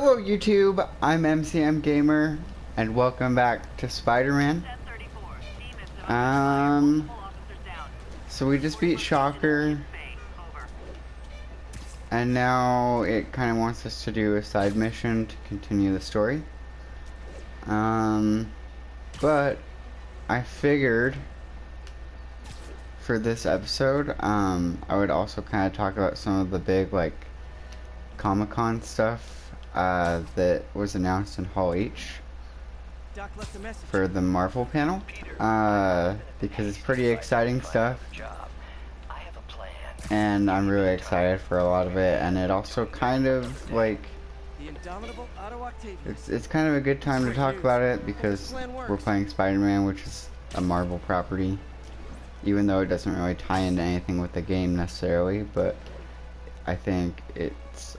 Hello YouTube, I'm MCM Gamer, and welcome back to Spider-Man. So we just beat Shocker, and now it kind of wants us to do a side mission to continue the story. But I figured for this episode, I would also kind of talk about some of the big, like, Comic-Con stuff that was announced in Hall H for the Marvel panel, because it's pretty exciting stuff, and I'm really excited for a lot of it, and it also kind of, like, it's kind of a good time to talk about it because we're playing Spider-Man, which is a Marvel property, even though it doesn't really tie into anything with the game necessarily, but I think it's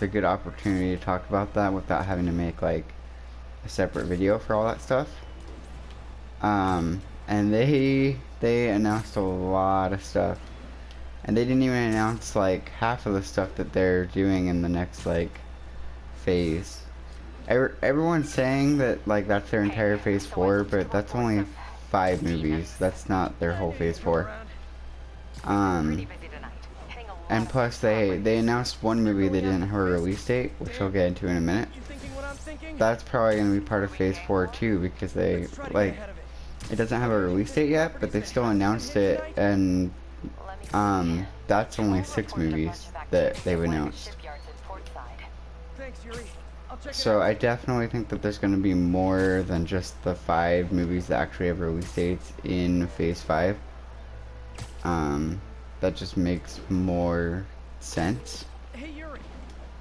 a good opportunity to talk about that without having to make like a separate video for all that stuff. And they announced a lot of stuff, and they didn't even announce like half of the stuff that they're doing in the next like phase. Everyone's saying that like that's their entire phase 4, but that's only 5 movies. That's not their whole phase 4. And plus they announced one movie they didn't have a release date, which I'll get into in a minute. That's probably going to be part of phase 4 too, because they, like, it doesn't have a release date yet, but they still announced it, and that's only 6 movies that they've announced. So I definitely think that there's going to be more than just the 5 movies that actually have release dates in phase 5. That just makes more sense. Hey Yuri,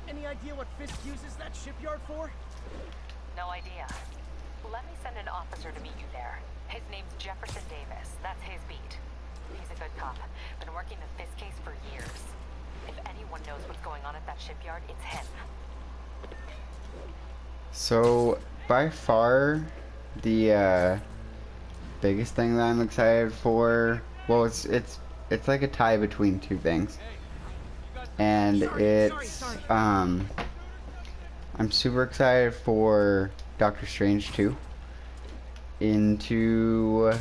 any idea what Fisk uses that shipyard for? No idea. Let me send an officer to meet you there. His name's Jefferson Davis. That's his beat. He's a good cop. Been working the Fisk case for years. If anyone knows what's going on at that shipyard, it's him. So, by far, the biggest thing that I'm excited for, well, it's like a tie between two things, and it's I'm super excited for Doctor Strange 2 Into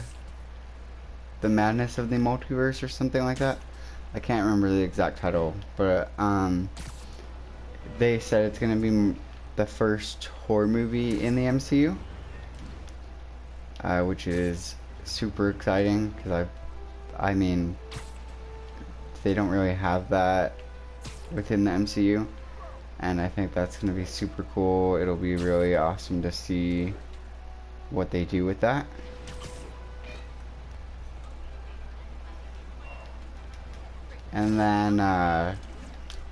the Madness of the Multiverse or something like that. I can't remember the exact title, but they said it's gonna be the first horror movie in the MCU, which is super exciting because I mean, they don't really have that within the MCU, and I think that's going to be super cool. It'll be really awesome to see what they do with that. And then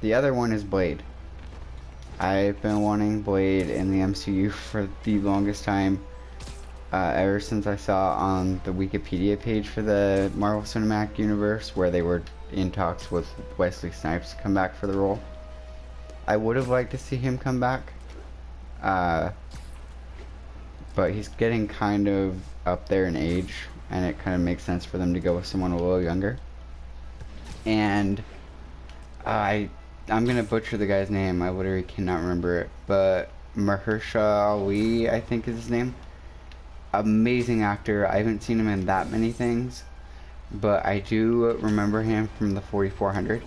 the other one is Blade. I've been wanting Blade in the MCU for the longest time. Ever since I saw on the Wikipedia page for the Marvel Cinematic Universe where they were in talks with Wesley Snipes to come back for the role. I would have liked to see him come back, but he's getting kind of up there in age, and it kind of makes sense for them to go with someone a little younger. And I'm gonna butcher the guy's name, I literally cannot remember it, but Mahershala Ali, I think is his name. Amazing actor. I haven't seen him in that many things, but I do remember him from the 4400,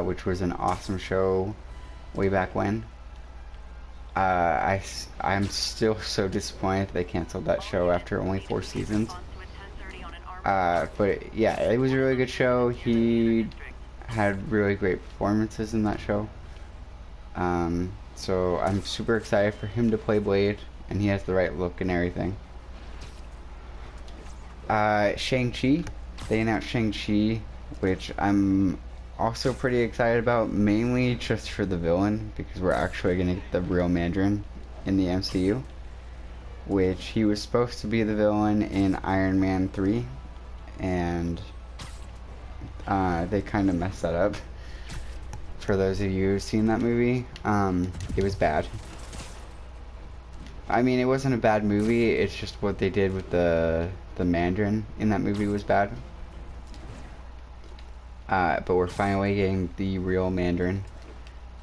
which was an awesome show way back when. I'm still so disappointed they canceled that show after only 4 seasons. But yeah, it was a really good show. He had really great performances in that show. So I'm super excited for him to play Blade, and he has the right look and everything. Shang-Chi. They announced Shang-Chi, which I'm also pretty excited about, mainly just for the villain, because we're actually going to get the real Mandarin in the MCU, which he was supposed to be the villain in Iron Man 3, and they kind of messed that up. For those of you who've seen that movie, it was bad. I mean, it wasn't a bad movie, it's just what they did with the Mandarin in that movie was bad. But we're finally getting the real Mandarin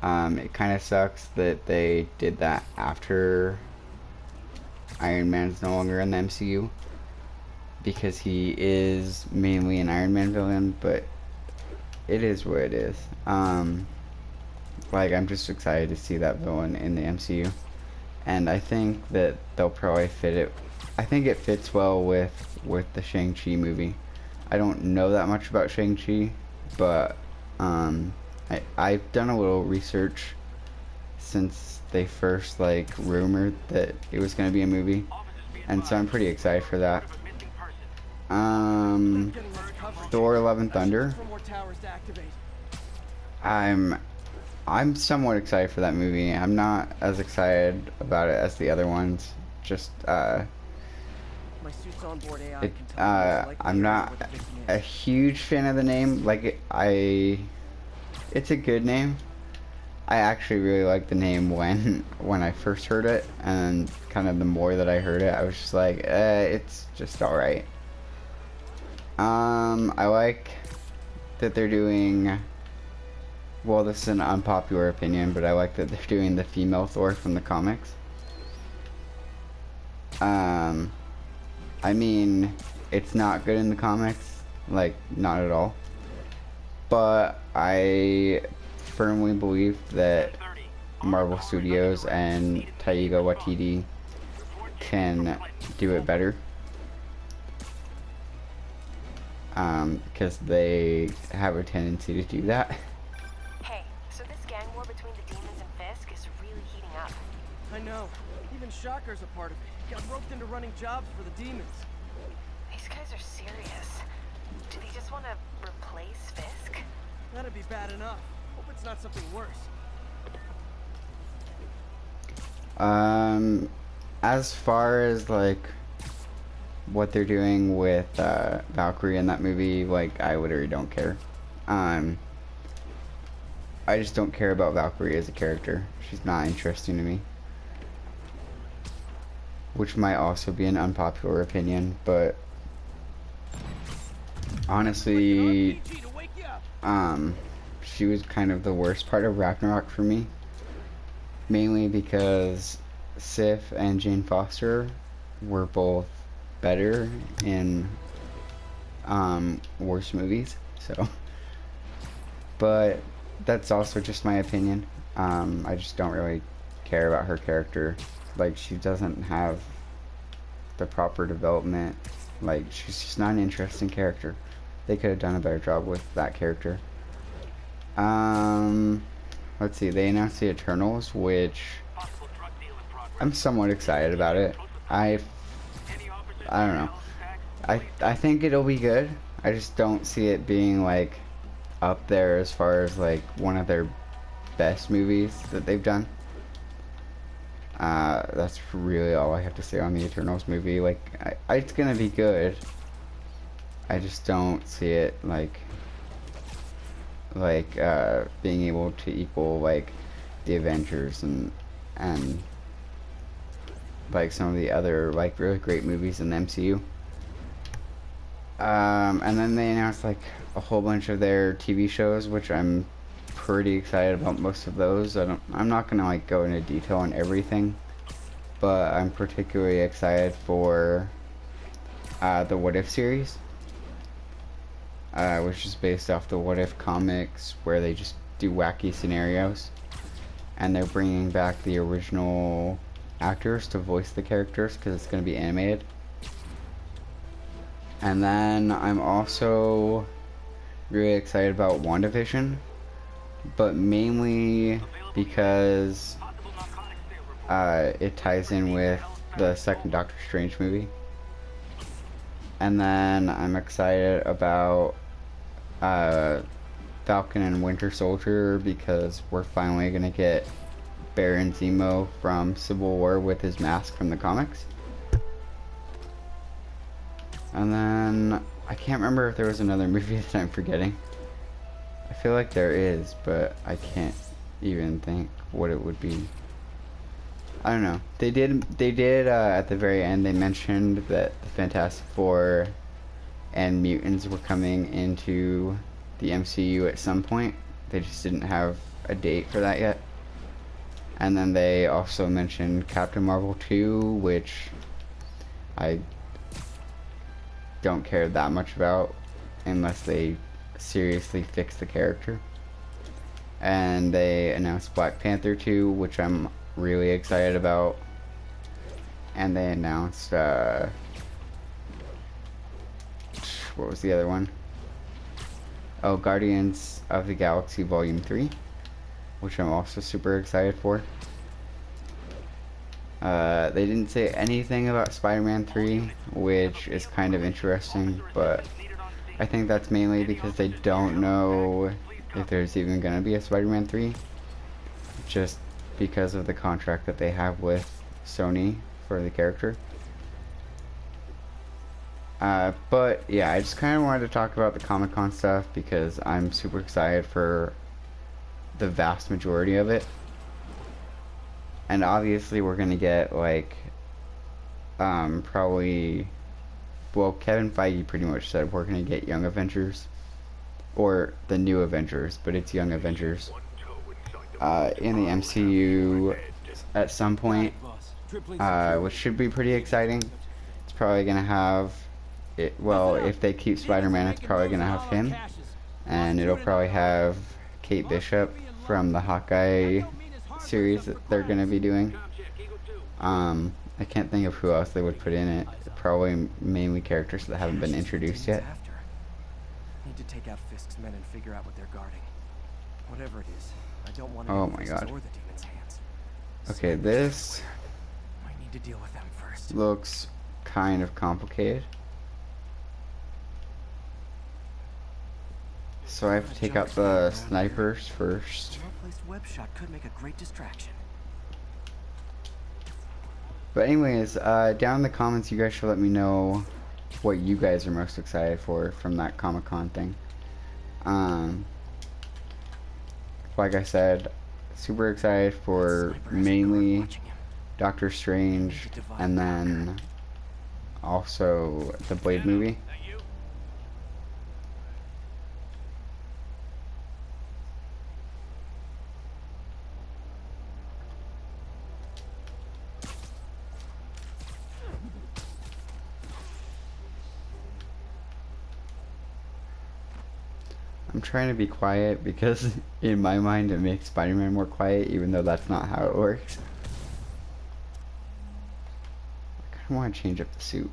It kind of sucks that they did that after Iron Man's no longer in the MCU, because he is mainly an Iron Man villain, but it is what it is. Like, I'm just excited to see that villain in the MCU, and I think that they'll probably fit it. I think it fits well with the Shang-Chi movie. I don't know that much about Shang-Chi, but I've done a little research since they first like rumored that it was going to be a movie, and so I'm pretty excited for that. Thor: Love and Thunder. I'm somewhat excited for that movie. I'm not as excited about it as the other ones. Just My suit's onboard AI can tell me I like I'm not what the victim a is. huge fan of the name. Like, it's a good name. I actually really liked the name when I first heard it, and kind of the more that I heard it, I was just like, it's just all right. I like that they're doing. Well, this is an unpopular opinion, but I like that they're doing the female Thor from the comics. I mean, it's not good in the comics, like, not at all. But I firmly believe that Marvel Studios and Taika Waititi can do it better. Because they have a tendency to do that. Hey, so this gang war between the demons and Fisk is really heating up. I know. Even Shocker's a part of it. Got roped into running jobs for the demons. These guys are serious. Do they just want to replace Fisk? That'd be bad enough. Hope it's not something worse. As far as like what they're doing with Valkyrie in that movie, like, I literally don't care. I just don't care about Valkyrie as a character. She's not interesting to me. Which might also be an unpopular opinion, but honestly, she was kind of the worst part of Ragnarok for me. Mainly because Sif and Jane Foster were both better in worse movies, so. But that's also just my opinion. I just don't really care about her character. Like, she doesn't have the proper development. Like, she's just not an interesting character. They could have done a better job with that character. Let's see, they announced the Eternals, which I'm somewhat excited about it. I don't know. I think it'll be good. I just don't see it being like up there as far as like one of their best movies that they've done. That's really all I have to say on the Eternals movie. Like, it's gonna be good. I just don't see it like being able to equal like the Avengers and like some of the other like really great movies in the MCU. And then they announced like a whole bunch of their TV shows, which I'm pretty excited about most of those. I'm not gonna like go into detail on everything, but I'm particularly excited for the What If series, which is based off the What If comics, where they just do wacky scenarios, and they're bringing back the original actors to voice the characters because it's going to be animated. And then I'm also really excited about WandaVision, but mainly because it ties in with the second Doctor Strange movie. And then I'm excited about Falcon and Winter Soldier, because we're finally gonna get Baron Zemo from Civil War with his mask from the comics. And then I can't remember if there was another movie that I'm forgetting. I feel like there is, but I can't even think what it would be. I don't know. They did at the very end, they mentioned that the Fantastic Four and mutants were coming into the MCU at some point. They just didn't have a date for that yet. And then they also mentioned Captain Marvel 2, which I don't care that much about unless they seriously fix the character. And they announced Black Panther 2, which I'm really excited about. And they announced, what was the other one? Oh, Guardians of the Galaxy Volume 3, which I'm also super excited for. They didn't say anything about Spider-Man 3, which is kind of interesting, but I think that's mainly because they don't know if there's even going to be a Spider-Man 3, just because of the contract that they have with Sony for the character. But yeah, I just kind of wanted to talk about the Comic-Con stuff because I'm super excited for the vast majority of it. And obviously we're gonna get like probably, well, Kevin Feige pretty much said we're gonna get Young Avengers, or the New Avengers, but it's Young Avengers in the MCU at some point, which should be pretty exciting. It's probably gonna have it, well, if they keep Spider-Man, it's probably gonna have him, and it'll probably have Kate Bishop from the Hawkeye series that they're gonna be doing. I can't think of who else they would put in it. Probably mainly characters that haven't been introduced yet. Need to take out Fisk's men and figure out what they're guarding. Whatever it is, I don't want it Oh in my Fisk's God. or the demon's hands. Okay, this I need to deal with them first. looks kind of complicated. So I have to take out the snipers first. Well-placed web shot could make a great distraction. But anyways, down in the comments, you guys should let me know what you guys are most excited for from that Comic-Con thing. Like I said, super excited for mainly Doctor Strange, and then also the Blade movie. I'm trying to be quiet because in my mind it makes Spider-Man more quiet, even though that's not how it works. I kind of want to change up the suit.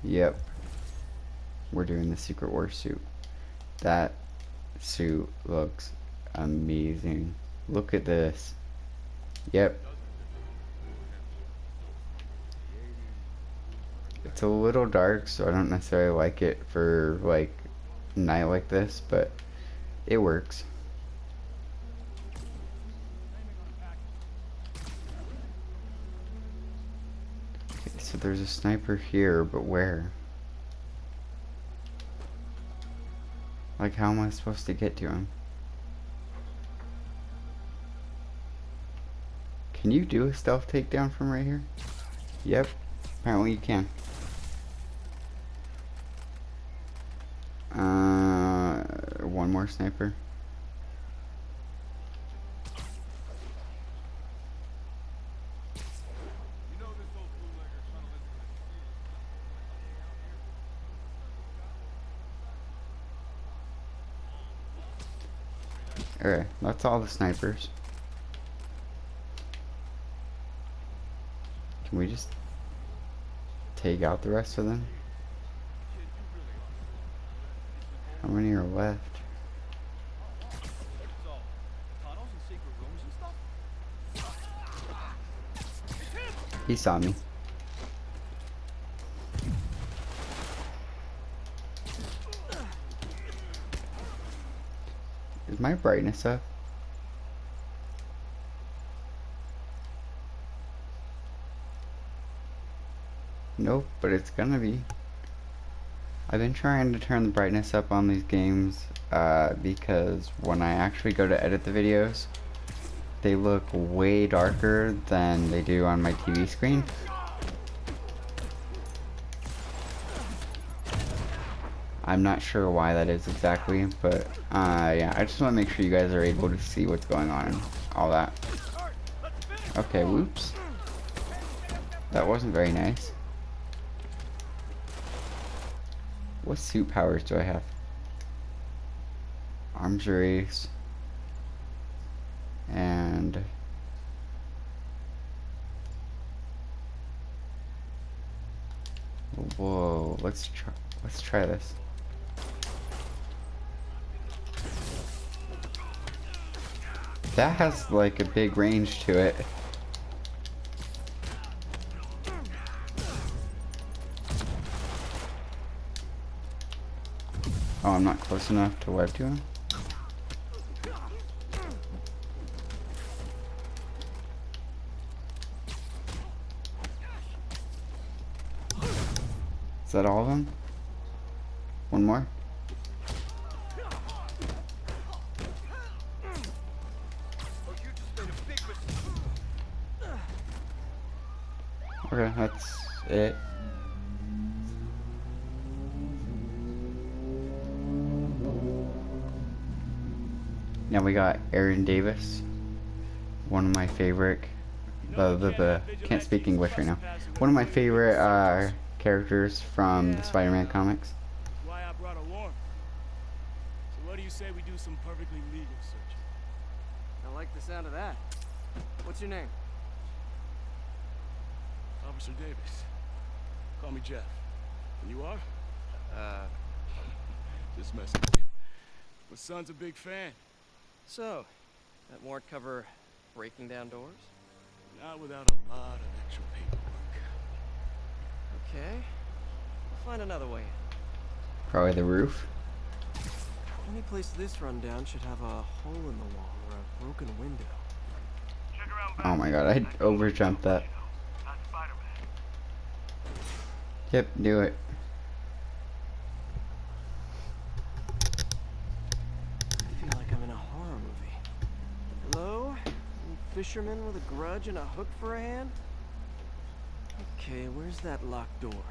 Yep. We're doing the Secret Wars suit. That suit looks amazing. Look at this. Yep. It's a little dark, so I don't necessarily like it for like night like this, but it works. Okay, so there's a sniper here, but where? Like, how am I supposed to get to him? Can you do a stealth takedown from right here? Yep, apparently you can. One more sniper. Alright, that's all the snipers. Can we just take out the rest of them? How many are left? He saw me. Is my brightness up? Nope, but it's gonna be. I've been trying to turn the brightness up on these games because when I actually go to edit the videos, they look way darker than they do on my TV screen. I'm not sure why that is exactly, but yeah, I just want to make sure you guys are able to see what's going on and all that. Okay, whoops. That wasn't very nice. What suit powers do I have? Arms race. And whoa, let's try this. That has like a big range to it. Oh, I'm not close enough to web to him. Is that all of them? One more? Okay, that's it. Now we got Aaron Davis, one of my favorite, can't speak English right now. One of my favorite characters from the Spider-Man comics. Why I brought a warrant. So what do you say we do some perfectly legal searching? I like the sound of that. What's your name? Officer Davis. Call me Jeff. And you are? Just messing with you. My son's a big fan. So, that warrant cover breaking down doors? Not without a lot of extra paperwork. Okay. We'll find another way in. Probably the roof. Any place this rundown should have a hole in the wall or a broken window. Oh my god, I overjumped that. Yep, do it. I feel like I'm in a horror movie. Hello? Some fisherman with a grudge and a hook for a hand? Okay, where's that locked door?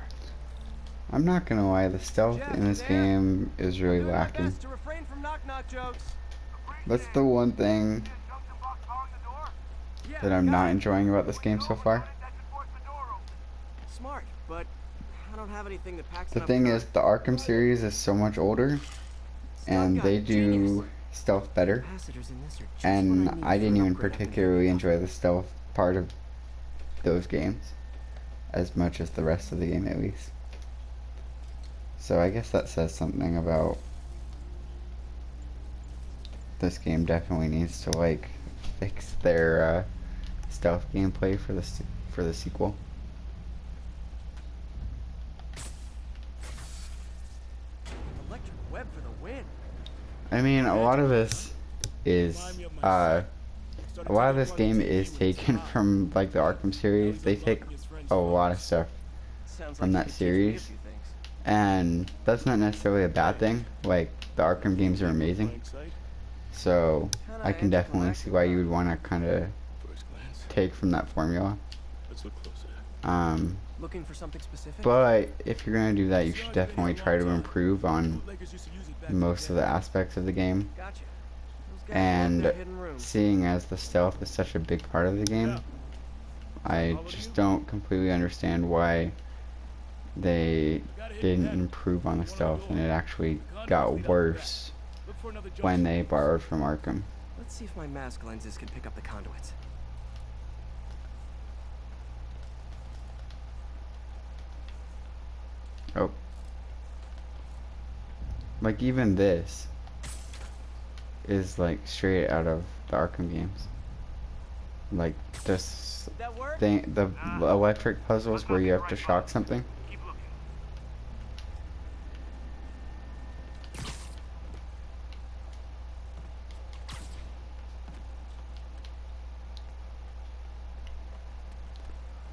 I'm not gonna lie, the stealth in this game is really lacking. To refrain from knock-knock jokes. That's the one thing that I'm not enjoying about this game so far. Smart, but I don't have anything that packs The enough thing current. is, the Arkham series is so much older, and they do stealth better. Capacitors in this are just And what need I didn't for an even upgrade up in particularly here. enjoy the stealth part of those games as much as the rest of the game, at least. So I guess that says something about this game. Definitely needs to like fix their stealth gameplay for the sequel. Electric web for the win. I mean, a lot of this is a lot of this game is taken from like the Arkham series. They take a lot of stuff Sounds from like that you could teach me a series, few things. and that's not necessarily a bad thing. Like, the Arkham games are amazing, so I can definitely see why you would want to kind of First glance. take from that formula. Let's look closer. Looking for something specific? But if you're gonna do that, you should definitely try to improve on Bootleggers used to use it back in most of day. the aspects of the game. Gotcha. Those guys love And their hidden rooms. seeing as the stealth is such a big part of the game, I just don't completely understand why they didn't improve on the stealth, and it actually got worse Look for another when junction. they borrowed from Arkham. Let's see if my mask lenses can pick up the conduits. Oh. Like, even this is like straight out of the Arkham games. Like, this Did that work? thing, the electric puzzles where you have to shock something. Keep looking.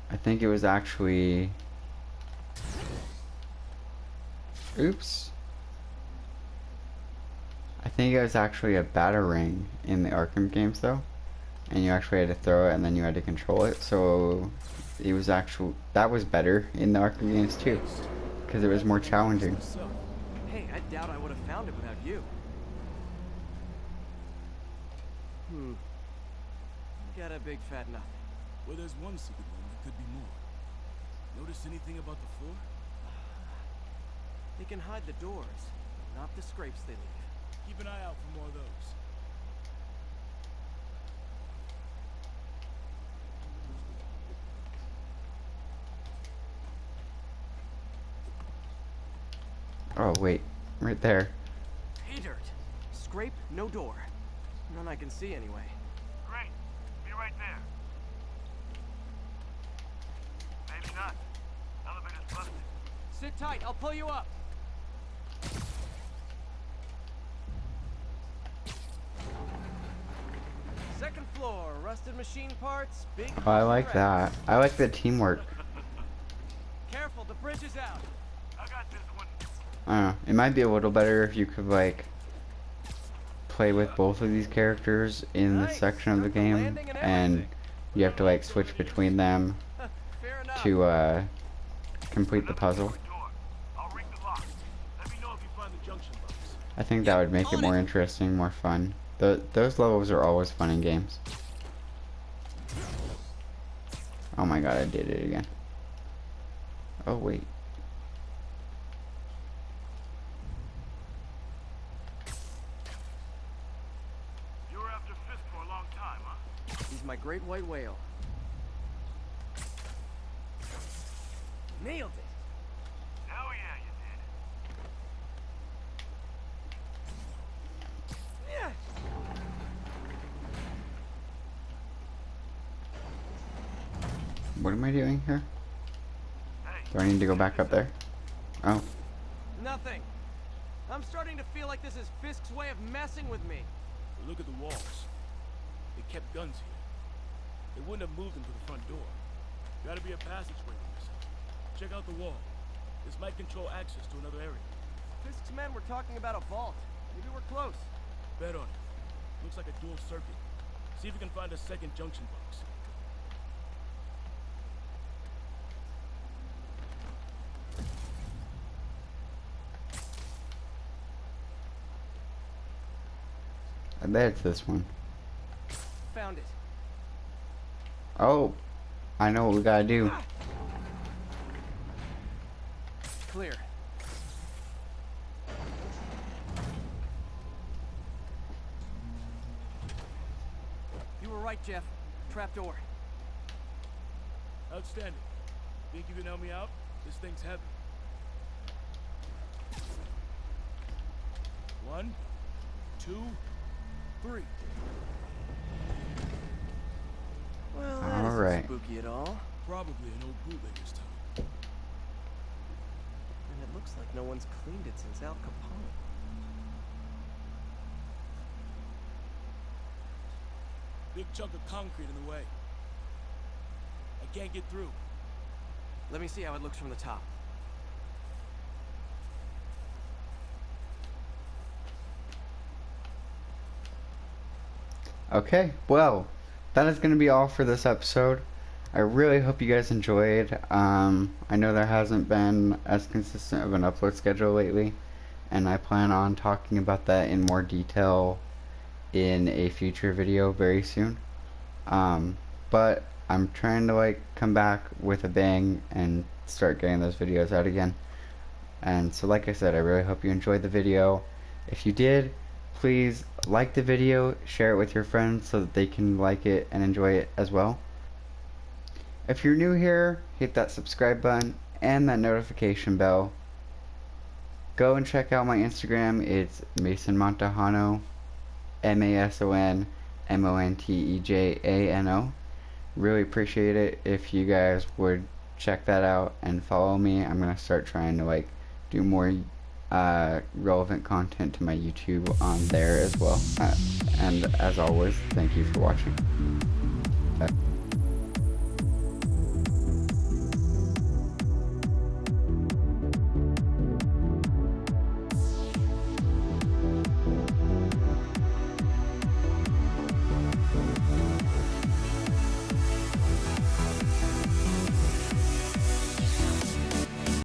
I think it was actually... Oops. I think it was actually a batarang in the Arkham games, though. and you actually had to throw it and then you had to control it. So it was that was better in the Arkham games too, because it was more challenging. Hey, I doubt I would have found it without you. Got a big fat nothing. Well, there's one secret room that could be more. Notice anything about the floor? They can hide the doors, not the scrapes they leave. Keep an eye out for more of those. Oh wait, right there. Pay dirt. Scrape, no door. None I can see anyway. Great. Be right there. Maybe not. Elevator's busted. Sit tight, I'll pull you up. Second floor, rusted machine parts, big. Oh, I like that. I like the teamwork. Careful, the bridge is out. I got this one. I don't know. It might be a little better if you could like play with both of these characters in this section of the game, and you have to like switch between them Fair enough. to complete the puzzle. Door. I'll ring the lock. Let me know if you find the junction box. I think that would make it more interesting, more fun. Those levels are always fun in games. Oh my god, I did it again. Oh wait. You were after Fisk for a long time, huh? He's my great white whale. Nailed it. Hell yeah, you did. Yeah. What am I doing here? Hey, Do I need to go back up there? Oh. Nothing. I'm starting to feel like this is Fisk's way of messing with me. But look at the walls. They kept guns here. They wouldn't have moved them to the front door. Gotta be a passageway from this. Check out the wall. This might control access to another area. Fisk's men were talking about a vault. Maybe we're close. Bet on it. Looks like a dual circuit. See if you can find a second junction box. I bet it's this one. Found it. Oh. I know what we gotta do. Clear. You were right, Jeff. Trapdoor. Outstanding. Think you can help me out? This thing's heavy. 1, 2, 3. Well, that All isn't right. spooky at all. Probably an old bootlegger's time. And it looks like no one's cleaned it since Al Capone. Big chunk of concrete in the way. I can't get through. Let me see how it looks from the top. Okay, well, that is going to be all for this episode. I really hope you guys enjoyed. I know there hasn't been as consistent of an upload schedule lately, and I plan on talking about that in more detail in a future video very soon. But I'm trying to like come back with a bang and start getting those videos out again. And so like I said, I really hope you enjoyed the video. If you did, please like the video, share it with your friends so that they can like it and enjoy it as well. If you're new here, hit that subscribe button and that notification bell. Go and check out my Instagram. It's Mason Montejano, MASONMONTEJANO. Really appreciate it if you guys would check that out and follow me. I'm gonna start trying to like do more relevant content to my YouTube on there as well. And as always, thank you for watching.